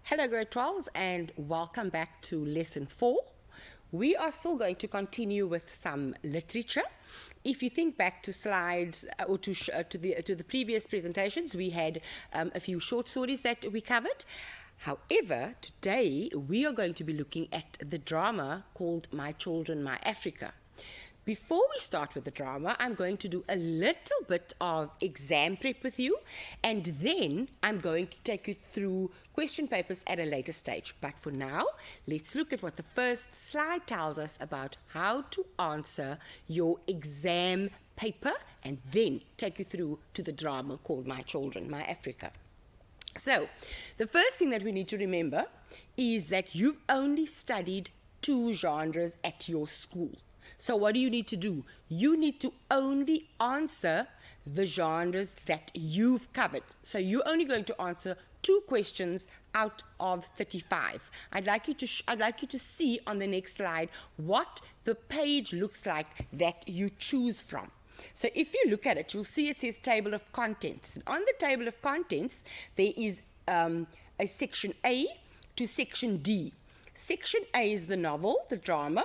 Hello grade 12s and welcome back to lesson 4. We are still going to continue with some literature. If you think back to slides or to the previous presentations, we had a few short stories that we covered. However, today we are going to be looking at the drama called My Children, My Africa. Before we start with the drama, I'm going to do a little bit of exam prep with you, and then I'm going to take you through question papers at a later stage. But for now, let's look at what the first slide tells us about how to answer your exam paper, and then take you through to the drama called My Children, My Africa. So, the first thing that we need to remember is that you've only studied 2 genres at your school. So what do you need to do? You need to only answer the genres that you've covered. So you're only going to answer 2 questions out of 35. I'd like you to see on the next slide what the page looks like that you choose from. So if you look at it, you'll see it says table of contents. And on the table of contents, there is a section A to section D. Section A is the novel, the drama,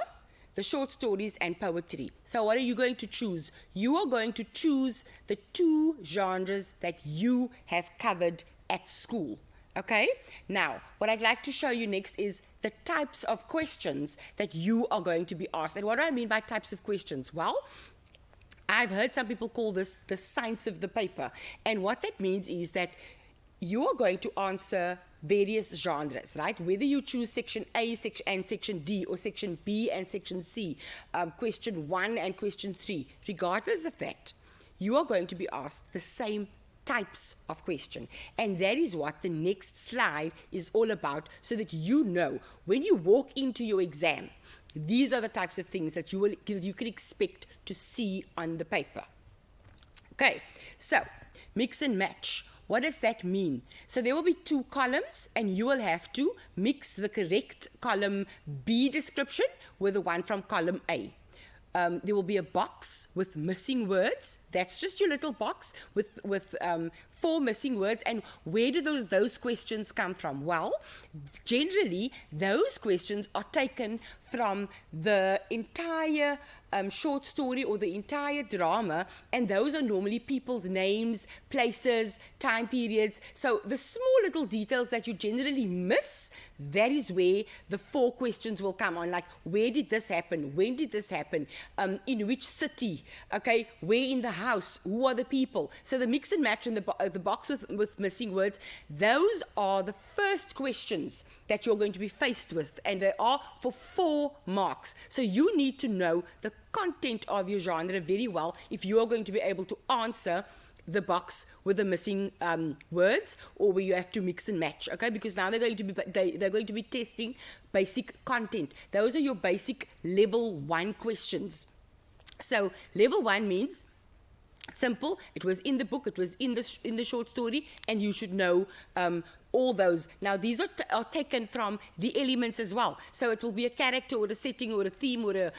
the short stories and poetry. So what are you going to choose? You are going to choose the 2 genres that you have covered at school. Okay? Now, what I'd like to show you next is the types of questions that you are going to be asked. And what do I mean by types of questions? Well, I've heard some people call this the science of the paper. And what that means is that you are going to answer various genres, right? Whether you choose section A and section D or section B and section C, question 1 and question 3, regardless of that, you are going to be asked the same types of question. And that is what the next slide is all about, so that you know when you walk into your exam, these are the types of things that you can expect to see on the paper. Okay, so mix and match. What does that mean? So there will be 2 columns, and you will have to mix the correct column B description with the one from column A. There will be a box with missing words. That's just your little box with 4 missing words. And where do those questions come from? Well, generally, those questions are taken from the entire short story or the entire drama, and those are normally people's names, places, time periods. So the small little details that you generally miss, that is where the 4 questions will come on, like where did this happen, when did this happen, in which city, okay, where in the house, who are the people. So the mix and match in the box with missing words, those are the first questions that you're going to be faced with, and they are for 4 marks. So you need to know the content of your genre very well if you are going to be able to answer the box with the missing words, or where you have to mix and match, okay? Because now they're going to be testing basic content. Those are your basic level 1 questions. So level 1 means simple. It was in the book, it was in the short story, and you should know all those. Now these are taken from the elements as well. So it will be a character or a setting or a theme or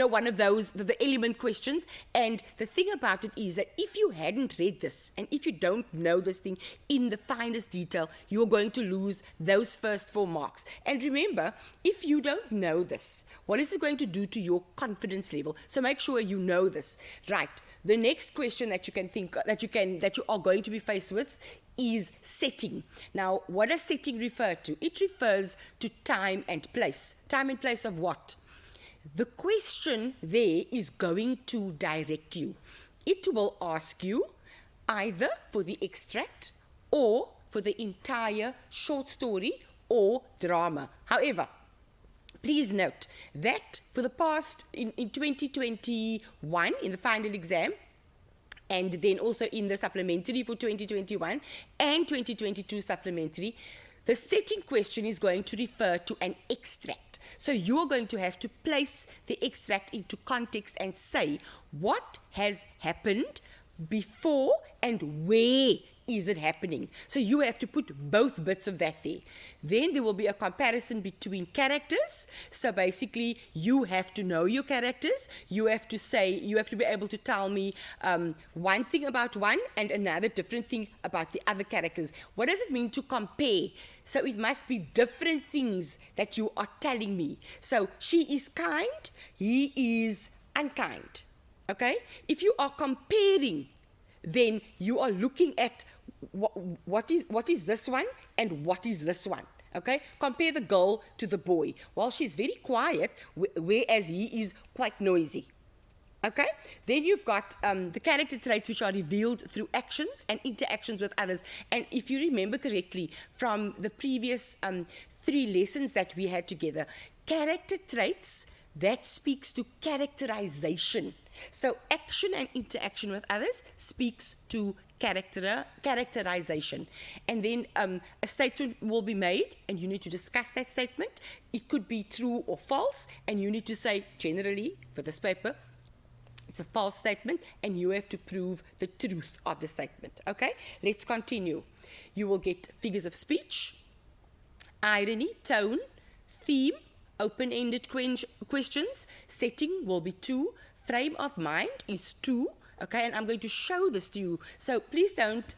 one of those, the element questions. And the thing about it is that if you hadn't read this, and if you don't know this thing in the finest detail, you're going to lose those first 4 marks. And remember, if you don't know this, what is it going to do to your confidence level? So make sure you know this. Right. The next question that you are going to be faced with is setting. Now, what does setting refer to? It refers to time and place. Time and place of what? The question there is going to direct you. It will ask you either for the extract or for the entire short story or drama. However, please note that for the past, in 2021, in the final exam, and then also in the supplementary for 2021 and 2022 supplementary, the setting question is going to refer to an extract. So you're going to have to place the extract into context and say what has happened before and where is it happening? So you have to put both bits of that there. Then there will be a comparison between characters. So basically, you have to know your characters. You have to be able to tell me one thing about one and another different thing about the other characters. What does it mean to compare? So it must be different things that you are telling me. So she is kind, he is unkind. Okay? If you are comparing, then you are looking at what is this one and what is this one. Okay? Compare the girl to the boy. Well, she's very quiet, whereas he is quite noisy. Okay? Then you've got the character traits which are revealed through actions and interactions with others. And if you remember correctly from the previous 3 lessons that we had together, character traits, that speaks to characterization. So action and interaction with others speaks to characterization. And then a statement will be made and you need to discuss that statement. It could be true or false, and you need to say, generally, for this paper, it's a false statement, and you have to prove the truth of the statement. Okay, let's continue. You will get figures of speech, irony, tone, theme, open-ended questions. Setting will be 2. Frame of mind is 2. Okay, and I'm going to show this to you. So please don't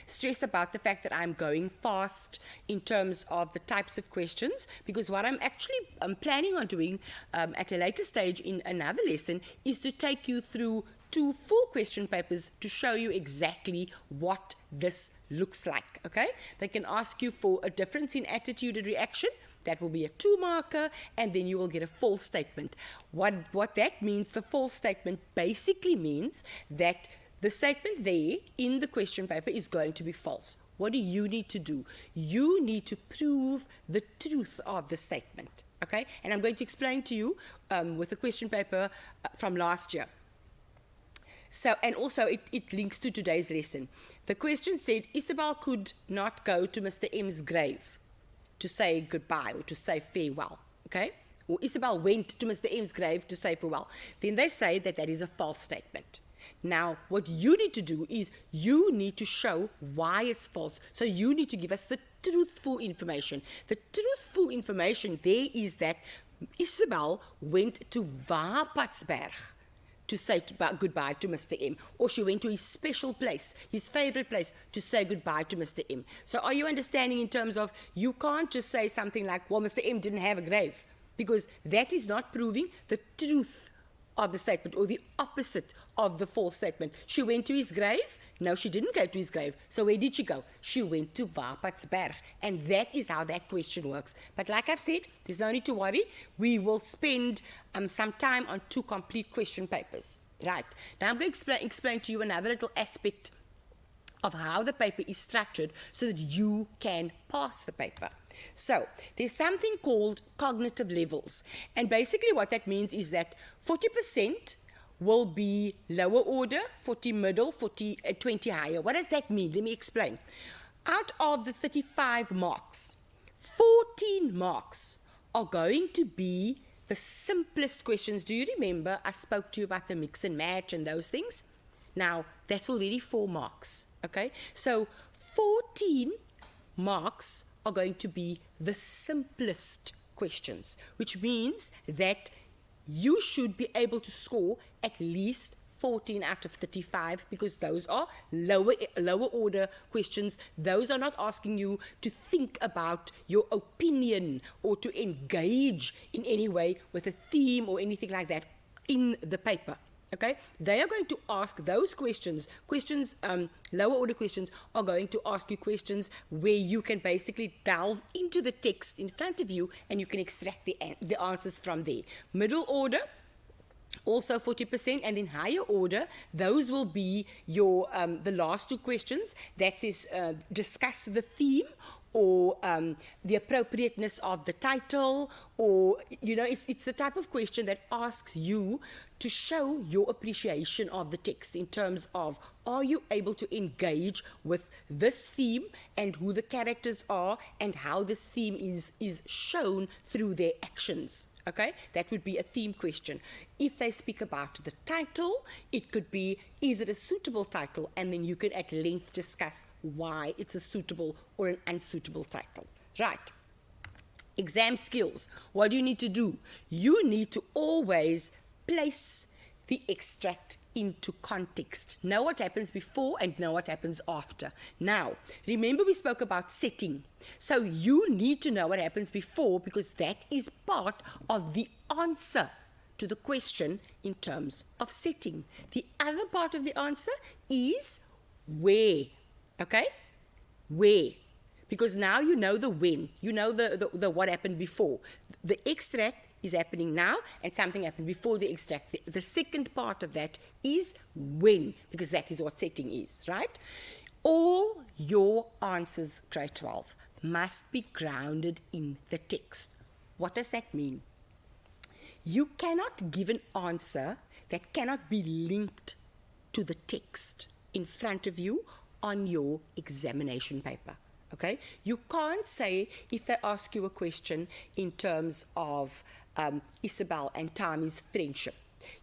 stress about the fact that I'm going fast in terms of the types of questions, because what I'm actually planning on doing at a later stage in another lesson is to take you through 2 full question papers to show you exactly what this looks like. Okay, they can ask you for a difference in attitude and reaction. That will be a 2 marker, and then you will get a false statement. What that means, the false statement basically means that the statement there in the question paper is going to be false. What do you need to do? You need to prove the truth of the statement, okay? And I'm going to explain to you with the question paper from last year. So, and also it links to today's lesson. The question said, Isabel could not go to Mr. M's grave to say goodbye or to say farewell, okay? Or Isabel went to Mr. M's grave to say farewell. Then they say that that is a false statement. Now, what you need to do is you need to show why it's false. So you need to give us the truthful information. The truthful information there is that Isabel went to Wapatsberg to say goodbye to Mr. M, or she went to his special place, his favorite place, to say goodbye to Mr. M. So are you understanding in terms of you can't just say something like, well, Mr. M didn't have a grave, because that is not proving the truth of the statement or the opposite of the false statement. She went to his grave? No, she didn't go to his grave. So where did she go? She went to Wapatsberg. And that is how that question works. But like I've said, there's no need to worry. We will spend some time on 2 complete question papers. Right. Now I'm going to explain to you another little aspect of how the paper is structured so that you can pass the paper. So there's something called cognitive levels. And basically what that means is that 40% will be lower order, 40 middle, 20 higher. What does that mean? Let me explain. Out of the 35 marks, 14 marks are going to be the simplest questions. Do you remember I spoke to you about the mix and match and those things? Now, that's already 4 marks, okay? So 14 marks are going to be the simplest questions, which means that you should be able to score at least 14 out of 35, because those are lower order questions. Those are not asking you to think about your opinion or to engage in any way with a theme or anything like that in the paper. Okay, they are going to ask those questions. Lower order questions are going to ask you questions where you can basically delve into the text in front of you and you can extract the answers from there. Middle order, also 40%, and then higher order, those will be your the last 2 questions. That is discuss the theme, or the appropriateness of the title, or, you know, it's the type of question that asks you to show your appreciation of the text in terms of, are you able to engage with this theme and who the characters are and how this theme is shown through their actions. Okay, that would be a theme question. If they speak about the title, it could be, is it a suitable title? And then you can at length discuss why it's a suitable or an unsuitable title. Right. Exam skills. What do you need to do? You need to always place the extract into context. Know what happens before and know what happens after. Now, remember we spoke about setting. So you need to know what happens before because that is part of the answer to the question in terms of setting. The other part of the answer is where. Okay? Where. Because now you know the when. You know the what happened before. The extract is happening now and something happened before the extract. The second part of that is when, because that is what setting is, right? All your answers, grade 12, must be grounded in the text. What does that mean? You cannot give an answer that cannot be linked to the text in front of you on your examination paper. Okay? You can't say, if they ask you a question in terms of Isabel and Tammy's friendship,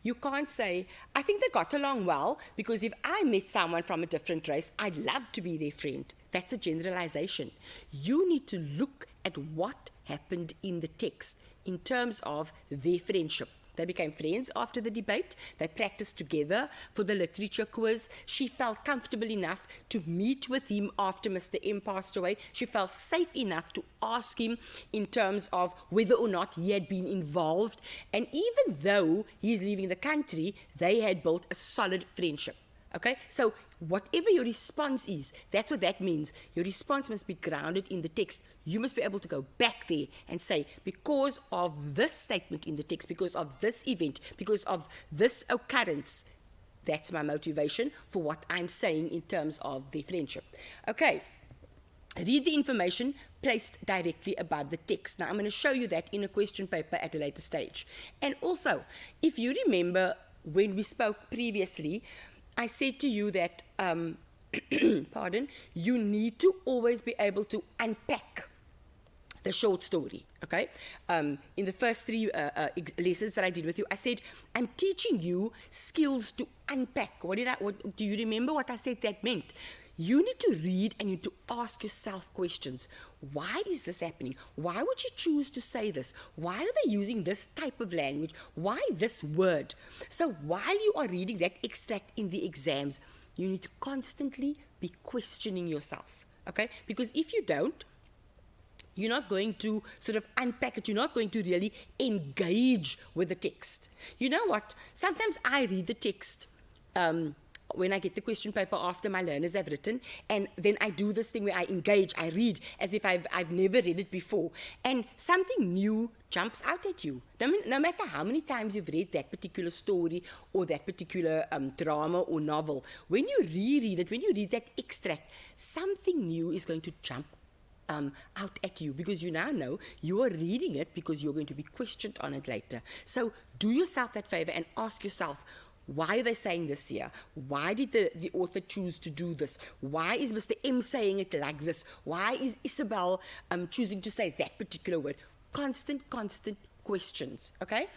you can't say, I think they got along well because if I met someone from a different race, I'd love to be their friend. That's a generalization. You need to look at what happened in the text in terms of their friendship. They became friends after the debate. They practiced together for the literature quiz. She felt comfortable enough to meet with him after Mr. M passed away. She felt safe enough to ask him in terms of whether or not he had been involved. And even though he's leaving the country, they had built a solid friendship. Okay, so whatever your response is, that's what that means. Your response must be grounded in the text. You must be able to go back there and say, because of this statement in the text, because of this event, because of this occurrence, that's my motivation for what I'm saying in terms of the friendship. Okay, read the information placed directly above the text. Now, I'm going to show you that in a question paper at a later stage. And also, if you remember when we spoke previously, I said to you that, pardon, you need to always be able to unpack the short story, okay? In the first three lessons that I did with you, I said, I'm teaching you skills to unpack. What do you remember what I said that meant? You need to read and you need to ask yourself questions. Why is this happening? Why would you choose to say this? Why are they using this type of language? Why this word? So while you are reading that extract in the exams, you need to constantly be questioning yourself, okay? Because if you don't, you're not going to sort of unpack it. You're not going to really engage with the text. You know what? Sometimes I read the text when I get the question paper after my learners have written, and then I do this thing where I engage, I read as if I've never read it before, and something new jumps out at you. No matter how many times you've read that particular story or that particular drama or novel, when you reread it, when you read that extract, something new is going to jump out at you, because you now know you are reading it because you're going to be questioned on it later. So do yourself that favor and ask yourself, why are they saying this here? Why did the author choose to do this? Why is Mr. M saying it like this? Why is Isabel choosing to say that particular word? Constant questions, okay?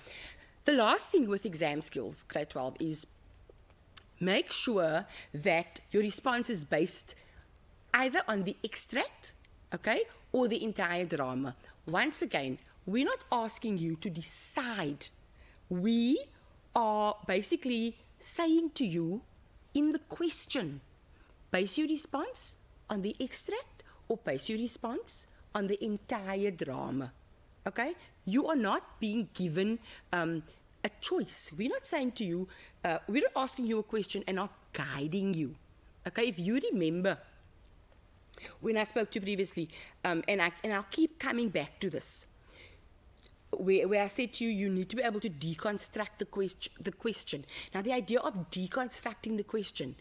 The last thing with exam skills, grade 12, is make sure that your response is based either on the extract, okay, or the entire drama. Once again, we're not asking you to decide. We are basically saying to you in the question, base your response on the extract or base your response on the entire drama. Okay? You are not being given a choice. We're not saying to you, we're not asking you a question and not guiding you. Okay? If you remember when I spoke to you previously, and I'll keep coming back to this, where I said to you, you need to be able to deconstruct the question. Now, the idea of deconstructing the question,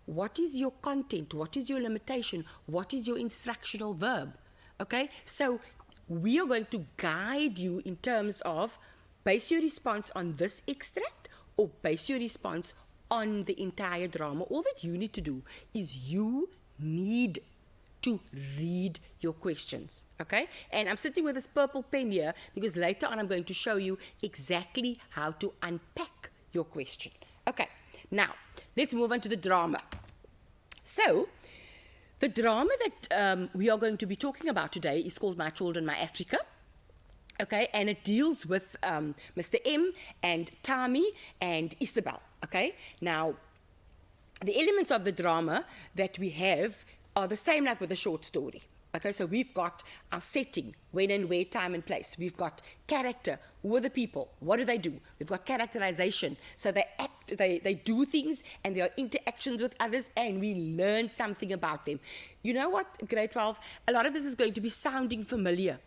what is your content? What is your limitation? What is your instructional verb? Okay, so we are going to guide you in terms of base your response on this extract or base your response on the entire drama. All that you need to do is you need to read your questions, okay? And I'm sitting with this purple pen here because later on I'm going to show you exactly how to unpack your question. Okay, now let's move on to the drama. So, the drama that we are going to be talking about today is called My Children, My Africa. Okay, and it deals with Mr. M and Tami and Isabel. Okay, now the elements of the drama that we have are the same like with a short story. Okay, so we've got our setting, when and where, time and place. We've got character, who are the people, what do they do? We've got characterization, so they act, they do things, and there are interactions with others, and we learn something about them. You know what, grade 12, a lot of this is going to be sounding familiar.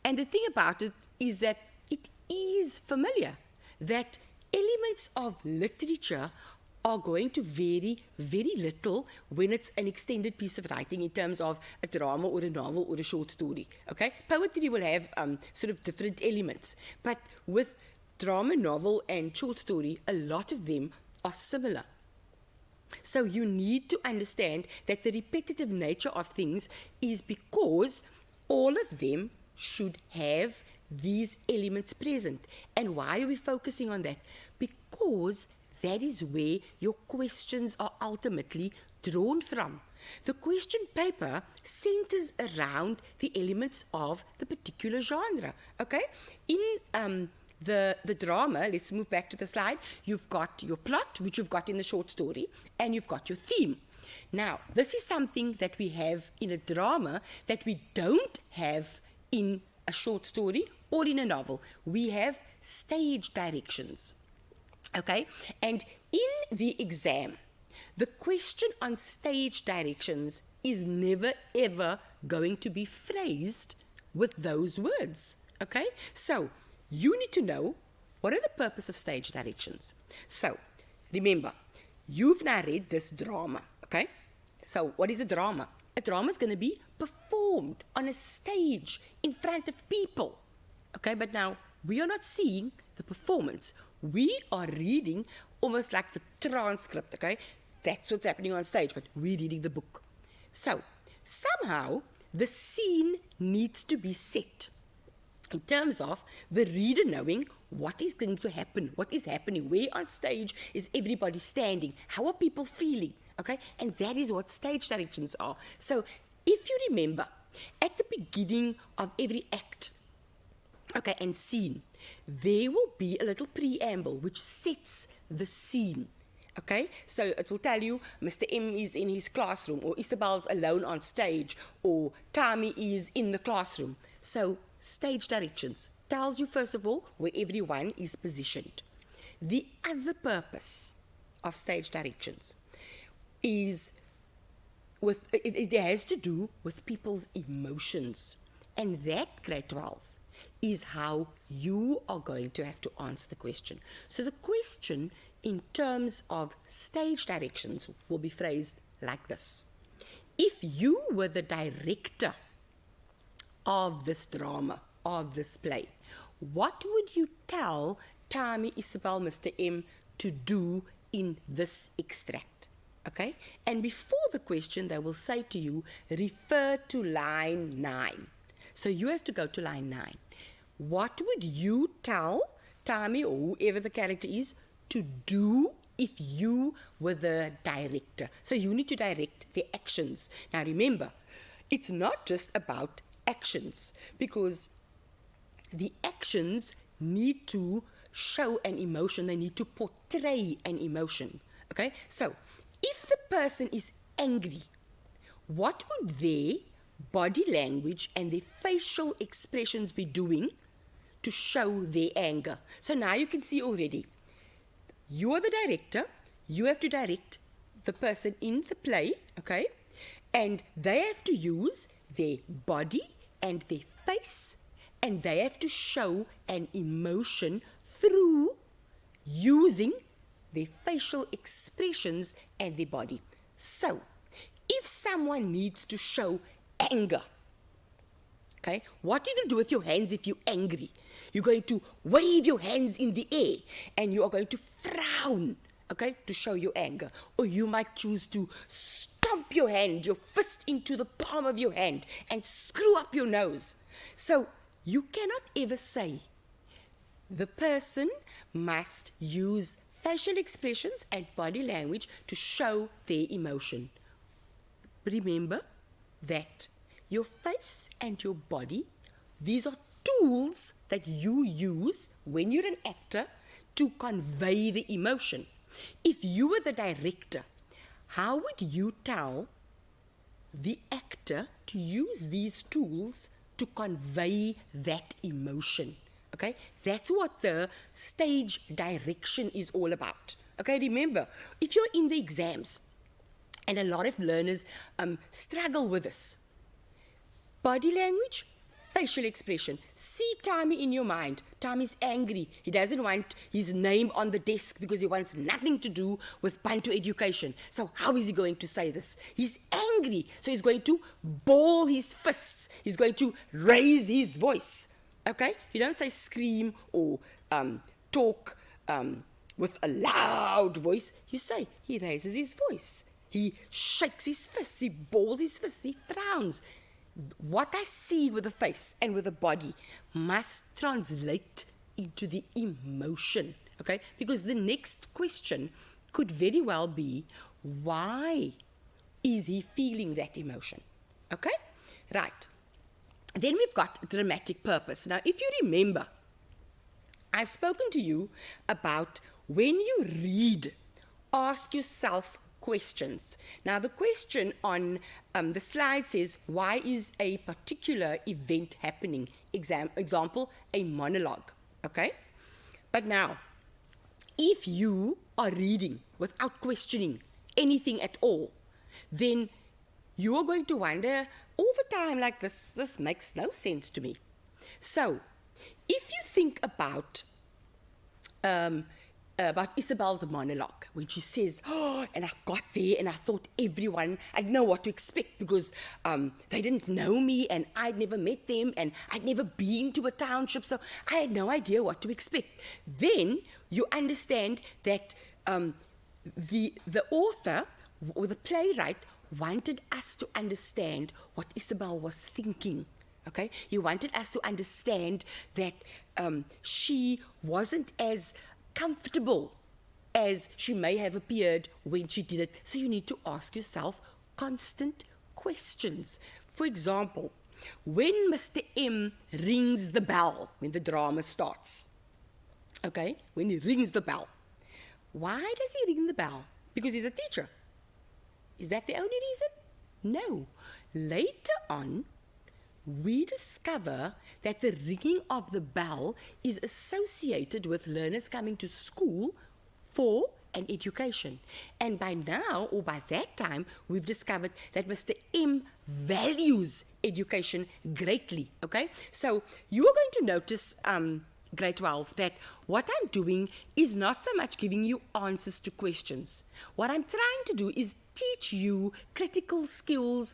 And the thing about it is that it is familiar, that elements of literature are going to vary very little when it's an extended piece of writing in terms of a drama or a novel or a short story. Okay, poetry will have sort of different elements, but with drama, novel, and short story, a lot of them are similar. So you need to understand that the repetitive nature of things is because all of them should have these elements present. And why are we focusing on that? Because that is where your questions are ultimately drawn from. The question paper centers around the elements of the particular genre. Okay? In the drama, let's move back to the slide, you've got your plot, which you've got in the short story, and you've got your theme. Now, this is something that we have in a drama that we don't have in a short story or in a novel. We have stage directions. Okay, and in the exam, the question on stage directions is never ever going to be phrased with those words. Okay, so you need to know what are the purpose of stage directions. So remember, you've now read this drama. Okay, so what is a drama? A drama is going to be performed on a stage in front of people. Okay, but now we are not seeing the performance. We are reading almost like the transcript, okay? That's what's happening on stage, but we're reading the book. So, somehow, the scene needs to be set in terms of the reader knowing what is going to happen, what is happening, where on stage is everybody standing, how are people feeling, okay? And that is what stage directions are. So, if you remember, at the beginning of every act, okay, and scene, there will be a little preamble which sets the scene. Okay, so it will tell you Mr. M is in his classroom, or Isabel's alone on stage, or Tami is in the classroom. So stage directions tells you first of all where everyone is positioned. The other purpose of stage directions is it has to do with people's emotions, and that, grade 12, is how you are going to have to answer the question. So the question in terms of stage directions will be phrased like this. If you were the director of this drama, of this play, what would you tell Tami, Isabel, Mr. M to do in this extract? Okay? And before the question, they will say to you, refer to line 9. So you have to go to line 9. What would you tell Tami, or whoever the character is, to do if you were the director? So you need to direct the actions. Now remember, it's not just about actions, because the actions need to show an emotion. They need to portray an emotion. Okay? So if the person is angry, what would their body language and their facial expressions be doing to show their anger? So now you can see already, you are the director, you have to direct the person in the play, okay? And they have to use their body and their face, and they have to show an emotion through using their facial expressions and their body. So, if someone needs to show anger, okay, what are you going to do with your hands if you're angry? You're going to wave your hands in the air, and you are going to frown, okay, to show your anger. Or you might choose to stomp stomp your hand, your fist into the palm of your hand, and screw up your nose. So you cannot ever say the person must use facial expressions and body language to show their emotion. Remember that your face and your body, these are tools that you use when you're an actor to convey the emotion. If you were the director, how would you tell the actor to use these tools to convey that emotion? Okay, that's what the stage direction is all about. Okay, remember, if you're in the exams, and a lot of learners struggle with this, body language, facial expression. See Tommy in your mind. Tommy's angry. He doesn't want his name on the desk because he wants nothing to do with Bantu education. So how is he going to say this? He's angry. So he's going to ball his fists. He's going to raise his voice. Okay? You don't say scream or talk with a loud voice. You say he raises his voice. He shakes his fists. He balls his fists. He frowns. What I see with the face and with the body must translate into the emotion, okay? Because the next question could very well be, why is he feeling that emotion, okay? Right. Then we've got dramatic purpose. Now, if you remember, I've spoken to you about when you read, ask yourself questions. Now, the question on the slide says, why is a particular event happening? Example, a monologue, okay? But now, if you are reading without questioning anything at all, then you are going to wonder all the time, like, this makes no sense to me. So, if you think about Isabel's monologue, when she says, oh, and I got there and I thought everyone, I'd know what to expect because they didn't know me and I'd never met them and I'd never been to a township, so I had no idea what to expect. Then you understand that the author or the playwright wanted us to understand what Isabel was thinking. Okay, he wanted us to understand that she wasn't as comfortable as she may have appeared when she did it. So you need to ask yourself constant questions. For example, when Mr. M rings the bell when the drama starts, okay, when he rings the bell, why does he ring the bell? Because he's a teacher. Is that the only reason? No. Later on, we discover that the ringing of the bell is associated with learners coming to school for an education. And by now, or by that time, we've discovered that Mr. M values education greatly, okay? So you are going to notice, grade 12, that what I'm doing is not so much giving you answers to questions. What I'm trying to do is teach you critical skills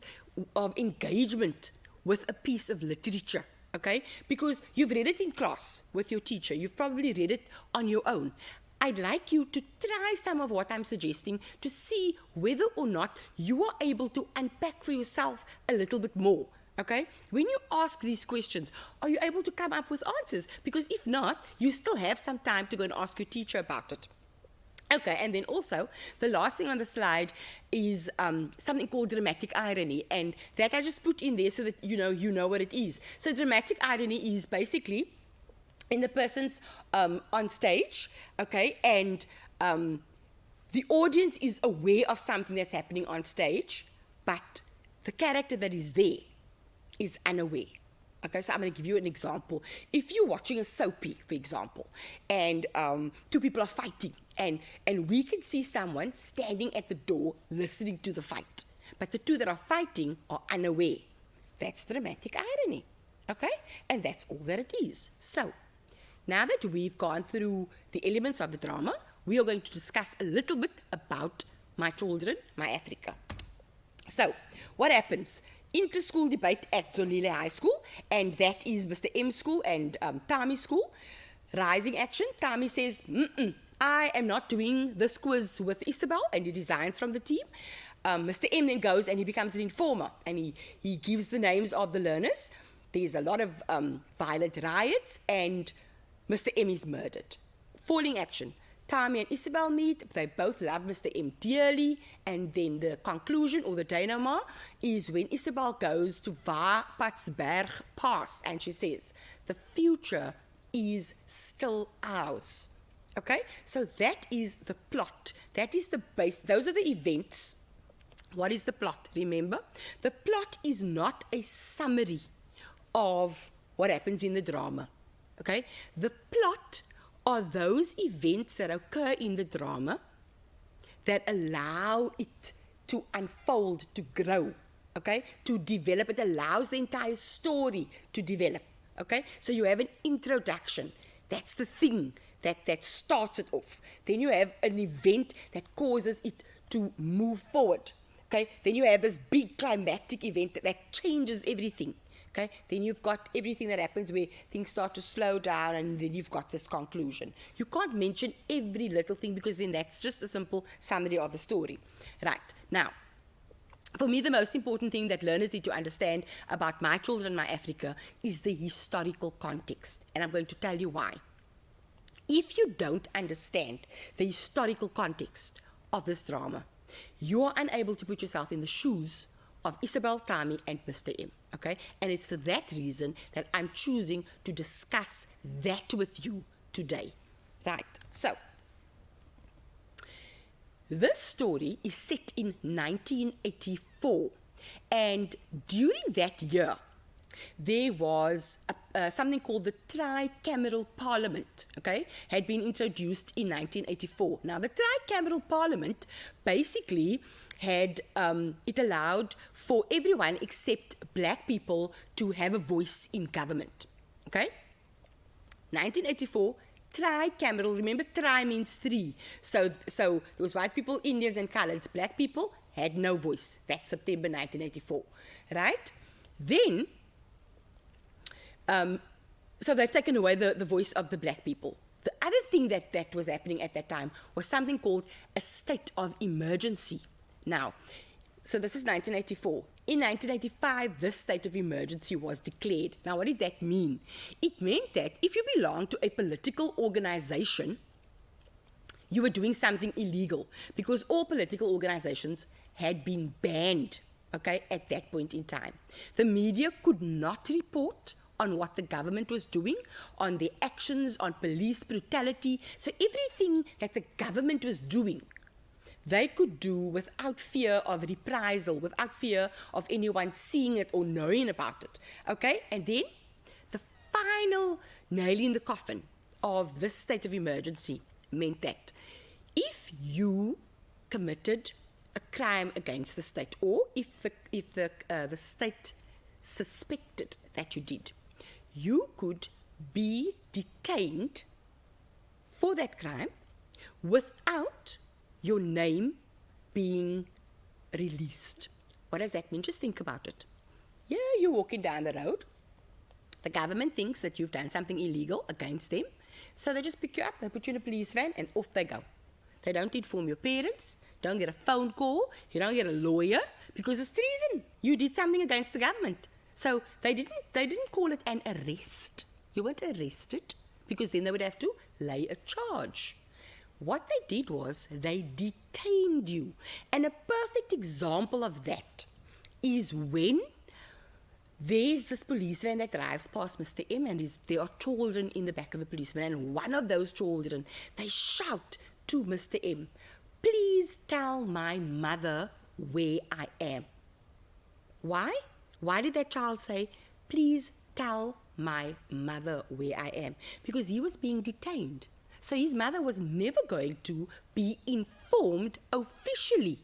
of engagement with a piece of literature, okay? Because you've read it in class with your teacher. You've probably read it on your own. I'd like you to try some of what I'm suggesting to see whether or not you are able to unpack for yourself a little bit more, okay? When you ask these questions, are you able to come up with answers? Because if not, you still have some time to go and ask your teacher about it. Okay, and then also, the last thing on the slide is something called dramatic irony, and that I just put in there so that you know what it is. So dramatic irony is basically in the person's on stage, okay, and the audience is aware of something that's happening on stage, but the character that is there is unaware. Okay, so I'm going to give you an example. If you're watching a soapy, for example, and two people are fighting, and we can see someone standing at the door listening to the fight, but the two that are fighting are unaware. That's dramatic irony, okay? And that's all that it is. So, now that we've gone through the elements of the drama, we are going to discuss a little bit about My Children, My Africa. So, what happens? Inter-school debate at Zolile High School, and that is Mr. M School and Tami School. Rising action. Tami says, I am not doing this quiz with Isabel, and he resigns from the team. Mr. M then goes and he becomes an informer, and he gives the names of the learners. There's a lot of violent riots, and Mr. M is murdered. Falling action. Tammy and Isabel meet. They both love Mr. M dearly. And then the conclusion, or the denouement, is when Isabel goes to Vaarpadsberg Pass, and she says, the future is still ours. Okay? So that is the plot. That is the base. Those are the events. What is the plot? Remember? The plot is not a summary of what happens in the drama. Okay? The plot are those events that occur in the drama that allow it to unfold, to grow, okay, to develop. It allows the entire story to develop, okay? So you have an introduction. That's the thing that starts it off. Then you have an event that causes it to move forward, okay? Then you have this big climactic event that changes everything. Okay? Then you've got everything that happens where things start to slow down, and then you've got this conclusion. You can't mention every little thing, because then that's just a simple summary of the story. Right. Now, for me, the most important thing that learners need to understand about My Children, My Africa is the historical context. And I'm going to tell you why. If you don't understand the historical context of this drama, you are unable to put yourself in the shoes of Isabel, Tammy, and Mr. M. Okay? And it's for that reason that I'm choosing to discuss that with you today. Right. So, this story is set in 1984. And during that year, there was something called the Tricameral Parliament, okay, had been introduced in 1984. Now, the Tricameral Parliament basically had, it allowed for everyone except black people to have a voice in government, okay? 1984, tricameral, remember tri means three. So there was white people, Indians and coloreds. Black people had no voice. That's September 1984, right? Then, so they've taken away the voice of the black people. The other thing that was happening at that time was something called a state of emergency. Now, so this is 1984. In 1985, this state of emergency was declared. Now, what did that mean? It meant that if you belonged to a political organization, you were doing something illegal, because all political organizations had been banned, okay, at that point in time. The media could not report on what the government was doing, on their actions, on police brutality. So everything that the government was doing, they could do without fear of reprisal, without fear of anyone seeing it or knowing about it. Okay? And then the final nail in the coffin of this state of emergency meant that if you committed a crime against the state, or if the state suspected that you did, you could be detained for that crime without your name being released. What does that mean? Just think about it. Yeah, you're walking down the road. The government thinks that you've done something illegal against them, so they just pick you up, they put you in a police van, and off they go. They don't inform your parents, don't get a phone call, you don't get a lawyer, because it's treason. You did something against the government. So they didn't call it an arrest. You weren't arrested, because then they would have to lay a charge. What they did was they detained you. And a perfect example of that is when there's this police van that drives past Mr. M, and there are children in the back of the police van, and one of those children, they shout to Mr. M, "Please tell my mother where I am." Why? Why did that child say, "Please tell my mother where I am"? Because he was being detained. So his mother was never going to be informed officially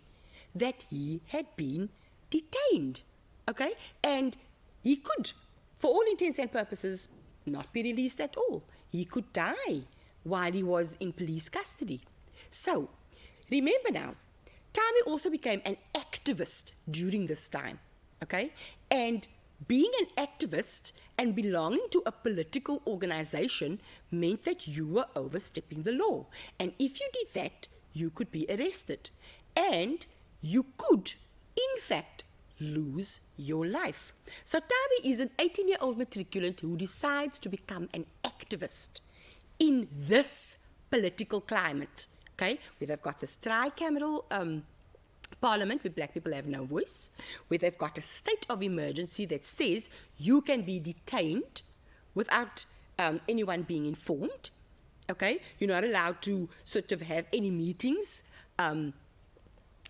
that he had been detained, okay? And he could, for all intents and purposes, not be released at all. He could die while he was in police custody. So, remember now, Tammy also became an activist during this time, okay? And being an activist and belonging to a political organization meant that you were overstepping the law. And if you did that, you could be arrested. And you could, in fact, lose your life. So Tami is an 18-year-old matriculant who decides to become an activist in this political climate, okay, where they've got this tricameral parliament where black people have no voice, where they've got a state of emergency that says you can be detained without anyone being informed, okay? You're not allowed to sort of have any meetings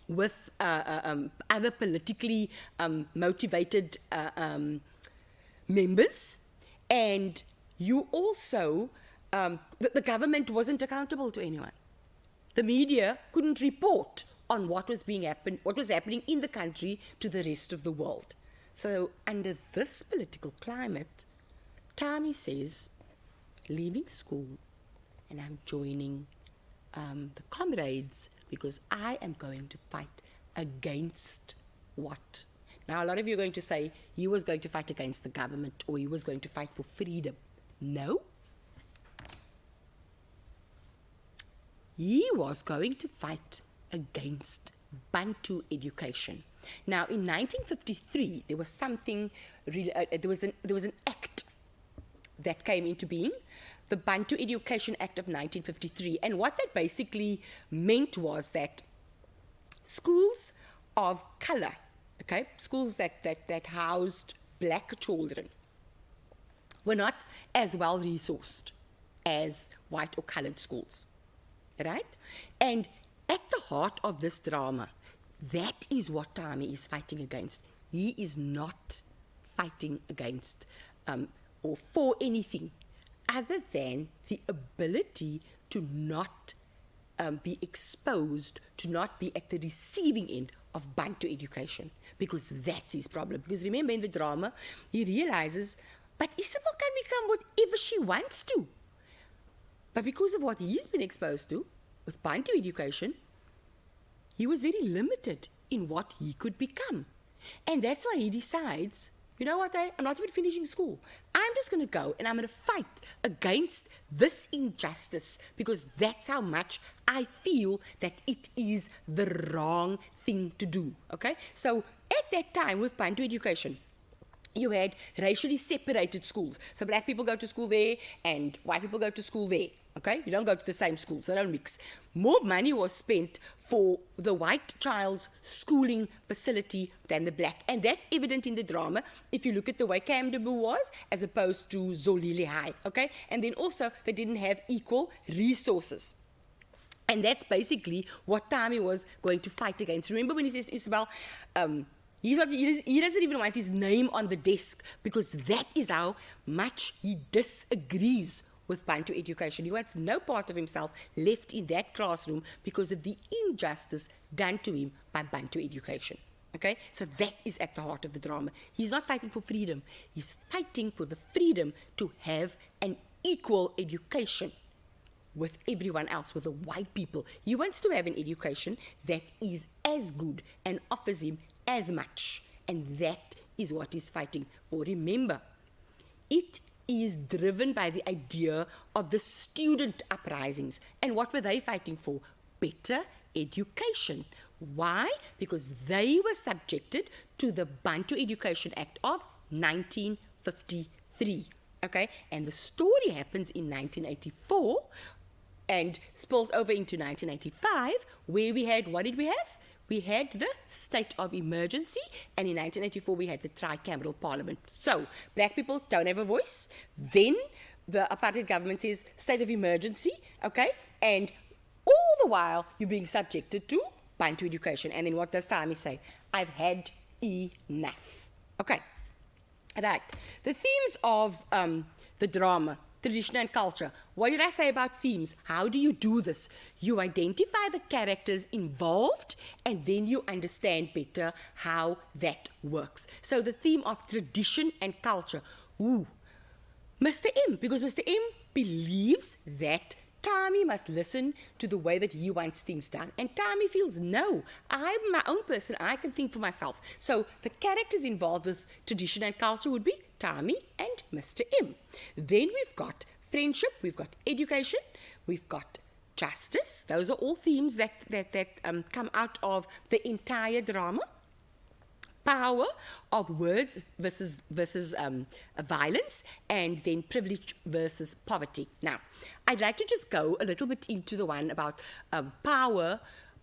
with other politically motivated members, and you also, the government wasn't accountable to anyone. The media couldn't report on what was happening in the country to the rest of the world. So under this political climate, Tami says, leaving school, and I'm joining the comrades because I am going to fight against what? Now, a lot of you are going to say he was going to fight against the government or he was going to fight for freedom. No. He was going to fight against Bantu education. Now, in 1953, there was something, there was an act that came into being, the Bantu Education Act of 1953. And what that basically meant was that schools of color, okay, schools that housed black children, were not as well resourced as white or colored schools, right? And at the heart of this drama, that is what Tami is fighting against. He is not fighting against or for anything other than the ability to not be exposed, to not be at the receiving end of Bantu education, because that's his problem. Because remember, in the drama, he realizes, but Isabel can become whatever she wants to. But because of what he's been exposed to with Bantu education, he was very limited in what he could become. And that's why he decides, you know what, I'm not even finishing school. I'm just going to go and I'm going to fight against this injustice, because that's how much I feel that it is the wrong thing to do, okay? So at that time with Bantu education, you had racially separated schools. So black people go to school there and white people go to school there. Okay, you don't go to the same school, so don't mix. More money was spent for the white child's schooling facility than the black. And that's evident in the drama if you look at the way Kamdebo was as opposed to Zolile High. Okay, and then also they didn't have equal resources. And that's basically what Tami was going to fight against. Remember when he says to Isabel, he doesn't even want his name on the desk, because that is how much he disagrees with Bantu education. He wants no part of himself left in that classroom because of the injustice done to him by Bantu education. Okay, so that is at the heart of the drama. He's not fighting for freedom. He's fighting for the freedom to have an equal education with everyone else, with the white people. He wants to have an education that is as good and offers him as much. And that is what he's fighting for. Remember, it is driven by the idea of the student uprisings. And what were they fighting for? Better education. Why? Because they were subjected to the Bantu Education Act of 1953. Okay, and the story happens in 1984 and spills over into 1985, where we had, what did we have? We had the state of emergency, and in 1984 we had the tricameral parliament. So black people don't have a voice. Then the apartheid government says state of emergency, okay, and all the while you're being subjected to Bantu education. And then what does Tami say? I've had enough. Okay, right. The themes of the drama, tradition and culture. What did I say about themes? How do you do this? You identify the characters involved and then you understand better how that works. So the theme of tradition and culture. Ooh, Mr. M, because Mr. M believes that Tami must listen to the way that he wants things done. And Tami feels, no, I'm my own person. I can think for myself. So the characters involved with tradition and culture would be Tami and Mr. M. Then we've got friendship, we've got education, we've got justice. Those are all themes that come out of the entire drama. Power of words versus violence, and then privilege versus poverty. Now, I'd like to just go a little bit into the one about power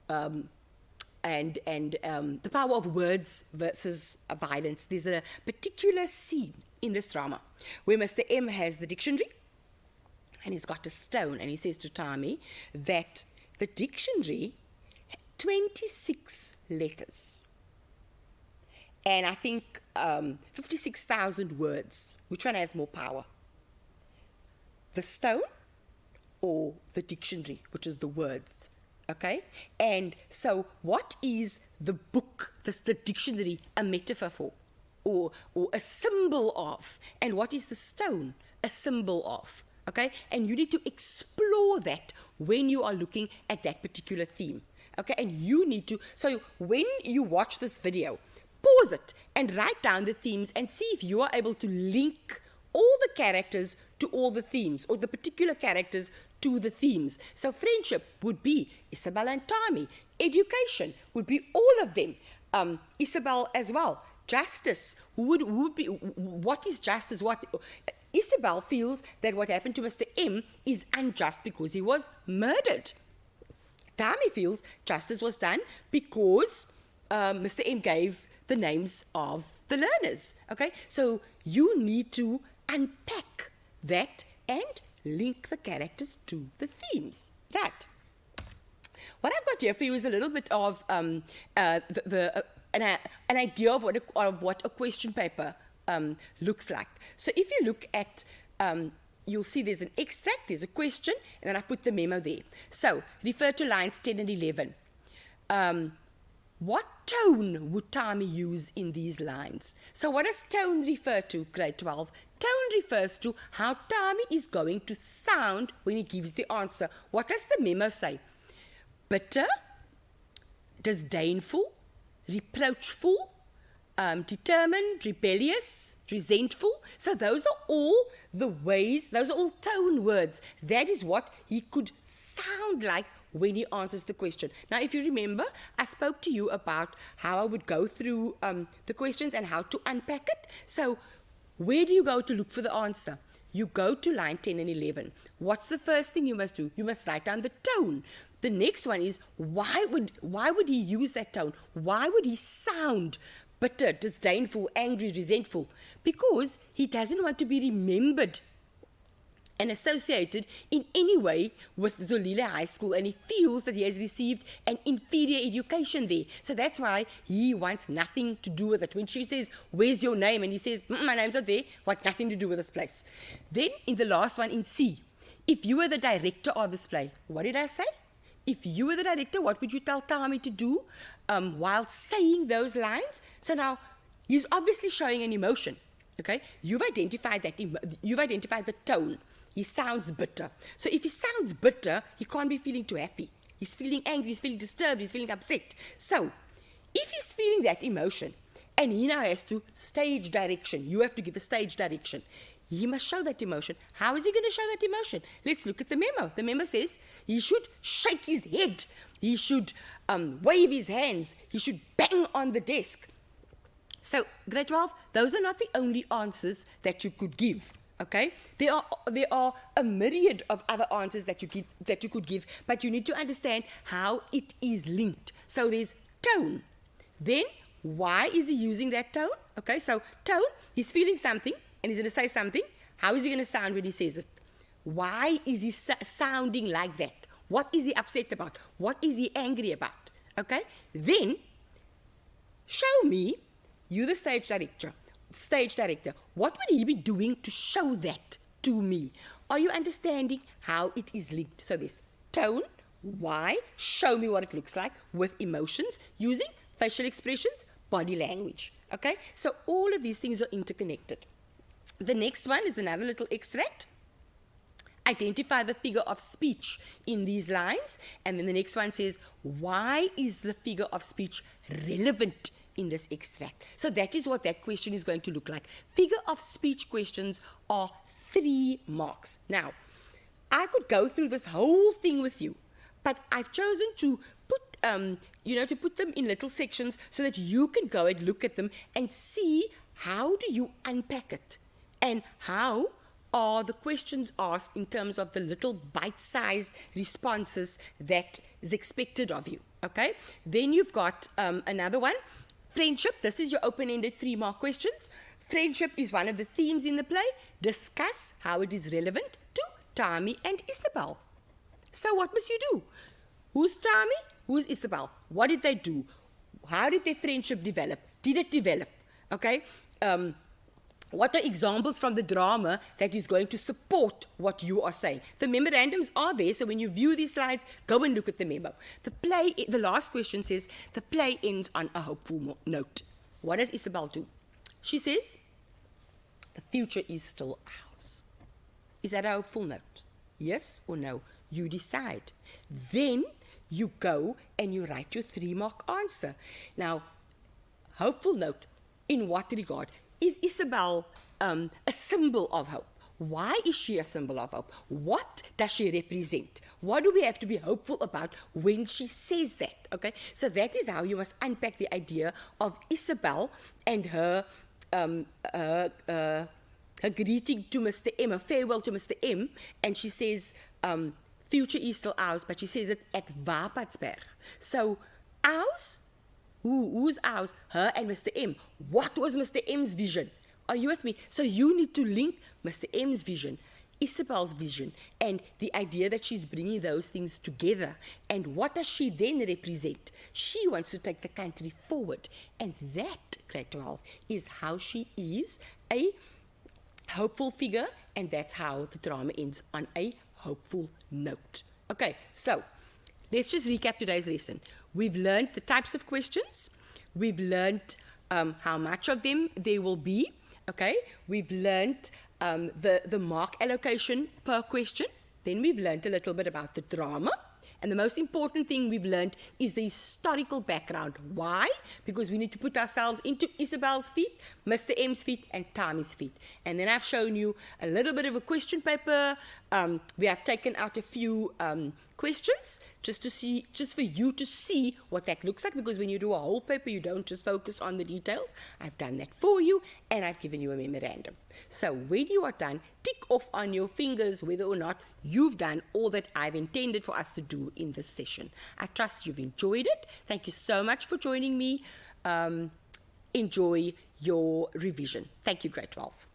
and the power of words versus violence. There's a particular scene in this drama where Mr. M has the dictionary, and he's got a stone, and he says to Tommy that the dictionary had 26 letters. And I think 56,000 words. Which one has more power? The stone or the dictionary, which is the words? Okay? And so what is the book, the dictionary, a metaphor for? Or a symbol of? And what is the stone a symbol of? Okay? And you need to explore that when you are looking at that particular theme. Okay? And you need to, so when you watch this video, pause it and write down the themes and see if you are able to link all the characters to all the themes, or the particular characters to the themes. So friendship would be Isabel and Tommy. Education would be all of them. Isabel as well. Justice would be, what is justice? What Isabel feels that what happened to Mr. M is unjust because he was murdered. Tommy feels justice was done because Mr. M gave the names of the learners. Okay, so you need to unpack that and link the characters to the themes. Right. What I've got here for you is a little bit of an idea of what a question paper looks like. So if you look at, you'll see there's an extract, there's a question, and then I put the memo there. So refer to lines 10 and 11. What tone would Tommy use in these lines? So what does tone refer to, grade 12? Tone refers to how Tommy is going to sound when he gives the answer. What does the memo say? Bitter, disdainful, reproachful, determined, rebellious, resentful. So those are all the ways, those are all tone words. That is what he could sound like when he answers the question. Now, if you remember, I spoke to you about how I would go through the questions and how to unpack it. So where do you go to look for the answer? You go to line 10 and 11. What's the first thing you must do? You must write down the tone. The next one is, why would he use that tone? Why would he sound bitter, disdainful, angry, resentful? Because he doesn't want to be remembered and associated in any way with Zolile High School, and he feels that he has received an inferior education there. So that's why he wants nothing to do with it. When she says, where's your name? And he says, my name's not there, want nothing to do with this place. Then in the last one, in C, if you were the director of this play, what did I say? If you were the director, what would you tell Tommy to do while saying those lines? So now, he's obviously showing an emotion, okay? You've identified that, you've identified the tone. He sounds bitter. So if he sounds bitter, he can't be feeling too happy. He's feeling angry, he's feeling disturbed, he's feeling upset. So if he's feeling that emotion, and he now has to stage direction, you have to give a stage direction, he must show that emotion. How is he going to show that emotion? Let's look at the memo. The memo says he should shake his head, he should wave his hands, he should bang on the desk. So grade 12, those are not the only answers that you could give. Okay, there are a myriad of other answers that you could give, but you need to understand how it is linked. So there's tone. Then why is he using that tone? Okay, so tone, he's feeling something and he's going to say something. How is he going to sound when he says it? Why is he sounding like that? What is he upset about? What is he angry about? Okay, then show me, you the stage director, what would he be doing to show that to me? Are you understanding how it is linked? So this tone, why, show me what it looks like with emotions, using facial expressions, body language. Okay, so all of these things are interconnected. The next one is another little extract. Identify the figure of speech in these lines. And then the next one says, why is the figure of speech relevant in this extract? So that is what that question is going to look like. Figure of speech questions are 3 marks. Now, I could go through this whole thing with you, but I've chosen to put, to put them in little sections so that you can go and look at them and see how do you unpack it and how are the questions asked in terms of the little bite-sized responses that is expected of you, okay? Then you've got another one, friendship. This is your open-ended 3-mark questions. Friendship is one of the themes in the play. Discuss how it is relevant to Tami and Isabel. So what must you do? Who's Tami? Who's Isabel? What did they do? How did their friendship develop? Did it develop? Okay? What are examples from the drama that is going to support what you are saying? The memorandums are there, so when you view these slides, go and look at the memo. The last question says, the play ends on a hopeful note. What does Isabel do? She says, the future is still ours. Is that a hopeful note? Yes or no? You decide. Then you go and you write your 3-mark answer. Now, hopeful note, in what regard? Is Isabel a symbol of hope? Why is she a symbol of hope? What does she represent? What do we have to be hopeful about when she says that? Okay, so that is how you must unpack the idea of Isabel and her greeting to Mr. M, a farewell to Mr. M, and she says, future is still ours, but she says it at Wapatsberg. So ours, who's ours? Her and Mr. M. What was Mr. M's vision? Are you with me? So you need to link Mr. M's vision, Isabel's vision, and the idea that she's bringing those things together. And what does she then represent? She wants to take the country forward. And that, grade 12, is how she is a hopeful figure, and that's how the drama ends, on a hopeful note. Okay, so let's just recap today's lesson. We've learned the types of questions. We've learned how much of them there will be. Okay, we've learned the mark allocation per question. Then we've learned a little bit about the drama. And the most important thing we've learned is the historical background. Why? Because we need to put ourselves into Isabel's feet, Mr. M's feet, and Tami's feet. And then I've shown you a little bit of a question paper. We have taken out a few questions just for you to see what that looks like, because when you do a whole paper, you don't just focus on the details. I've done that for you, and I've given you a memorandum. So when you are done, tick off on your fingers whether or not you've done all that I've intended for us to do in this session. I trust you've enjoyed it. Thank you so much for joining me. Enjoy your revision. Thank you, grade 12.